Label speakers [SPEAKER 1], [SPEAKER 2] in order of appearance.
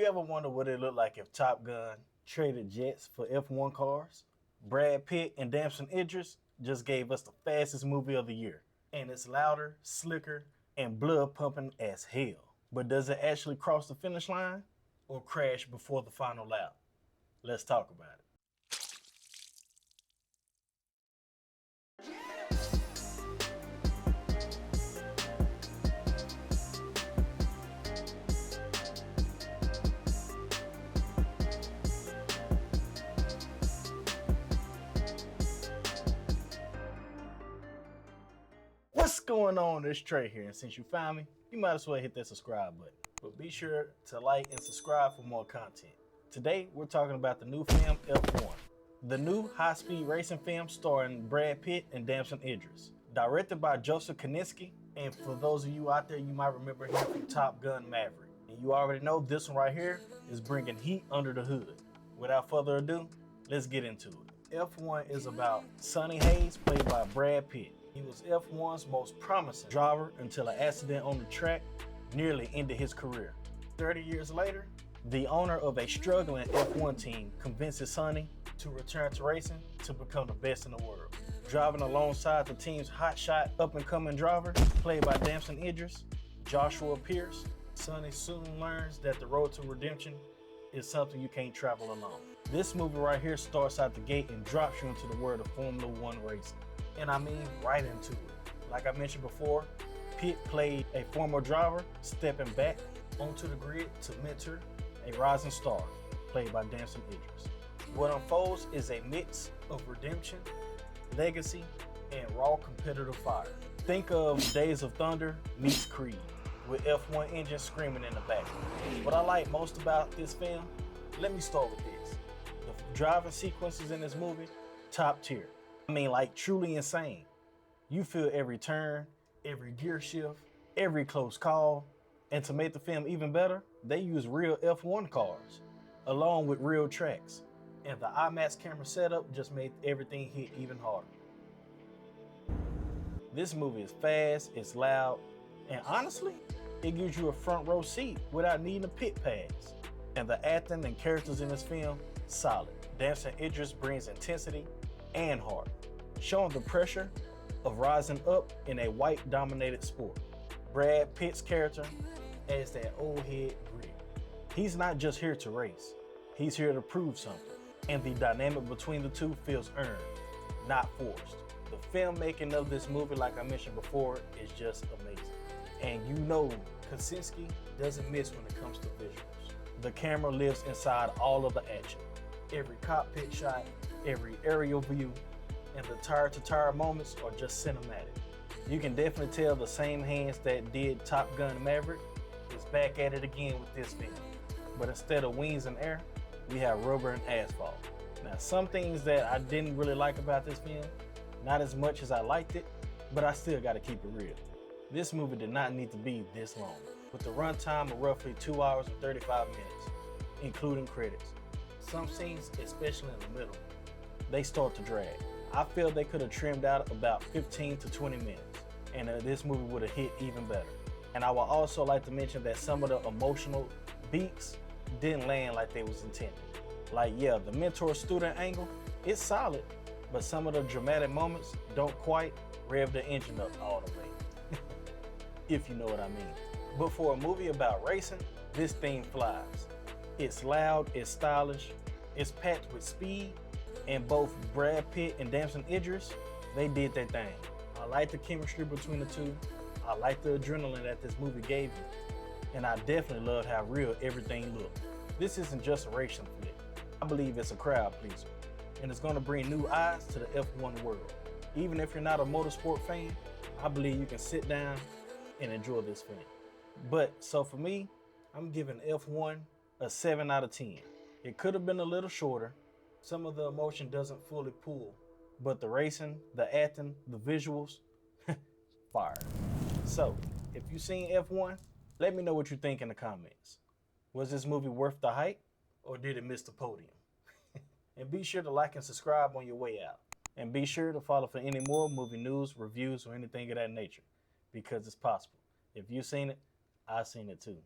[SPEAKER 1] ever wonder what it looked like if Top Gun traded jets for F1 cars? Brad Pitt and Damson Idris just gave us the fastest movie of the year. And it's louder, slicker, and blood pumping as hell. But does it actually cross the finish line or crash before the final lap? Let's talk about it. What's going on? It's Trey here, and since you found me, you might as well hit that subscribe button. But be sure to like and subscribe for more content. Today, we're talking about the new film F1, the new high-speed racing film starring Brad Pitt and Damson Idris, directed by Joseph Kosinski. And for those of you out there, you might remember him from Top Gun Maverick. And you already know this one right here is bringing heat under the hood. Without further ado, let's get into it. F1 is about Sonny Hayes, played by Brad Pitt. He was F1's most promising driver until an accident on the track nearly ended his career. 30 years later, the owner of a struggling F1 team convinces Sonny to return to racing to become the best in the world. Driving alongside the team's hotshot up-and-coming driver, played by Damson Idris, Joshua Pierce, Sonny soon learns that the road to redemption is something you can't travel alone. This movie right here starts out the gate and drops you into the world of Formula One racing. And I mean right into it. Like I mentioned before, Pitt played a former driver stepping back onto the grid to mentor a rising star, played by Damson Idris. What unfolds is a mix of redemption, legacy, and raw competitive fire. Think of Days of Thunder meets Creed, with F1 engines screaming in the back. What I like most about this film, let me start with this. The driving sequences in this movie, top tier. I mean, like truly insane. You feel every turn, every gear shift, every close call. And to make the film even better, they use real F1 cars, along with real tracks. And the IMAX camera setup just made everything hit even harder. This movie is fast, it's loud, and honestly, it gives you a front row seat without needing a pit pass. And the acting and characters in this film, solid. Damson Idris brings intensity and heart, showing the pressure of rising up in a white-dominated sport. Brad Pitt's character adds that old head grit. He's not just here to race, he's here to prove something. And the dynamic between the two feels earned, not forced. The filmmaking of this movie, like I mentioned before, is just amazing. And you know Kosinski doesn't miss when it comes to visuals. The camera lives inside all of the action. Every cockpit shot, every aerial view, and the tire-to-tire moments are just cinematic. You can definitely tell the same hands that did Top Gun Maverick is back at it again with this film. But instead of wings and air, we have rubber and asphalt. Now, some things that I didn't really like about this film, not as much as I liked it, but I still gotta keep it real. This movie did not need to be this long, with the runtime of roughly 2 hours and 35 minutes, including credits. Some scenes, especially in the middle, they start to drag. I feel they could have trimmed out about 15 to 20 minutes, and this movie would have hit even better. And I would also like to mention that some of the emotional beats didn't land like they was intended. Like, yeah, the mentor-student angle, it's solid, but some of the dramatic moments don't quite rev the engine up all the way, if you know what I mean. But for a movie about racing, this thing flies. It's loud, it's stylish, it's packed with speed, and both Brad Pitt and Damson Idris, they did their thing. I like the chemistry between the two. I like the adrenaline that this movie gave me. And I definitely loved how real everything looked. This isn't just a racing flick. I believe it's a crowd pleaser. And it's gonna bring new eyes to the F1 world. Even if you're not a motorsport fan, I believe you can sit down and enjoy this film. But, so for me, I'm giving F1 a 7 out of 10. It could have been a little shorter. Some of the emotion doesn't fully pull, but the racing, the acting, the visuals, fire. So, if you've seen F1, let me know what you think in the comments. Was this movie worth the hype, or did it miss the podium? And be sure to like and subscribe on your way out. And be sure to follow for any more movie news, reviews, or anything of that nature, because it's possible. If you've seen it, I've seen it too.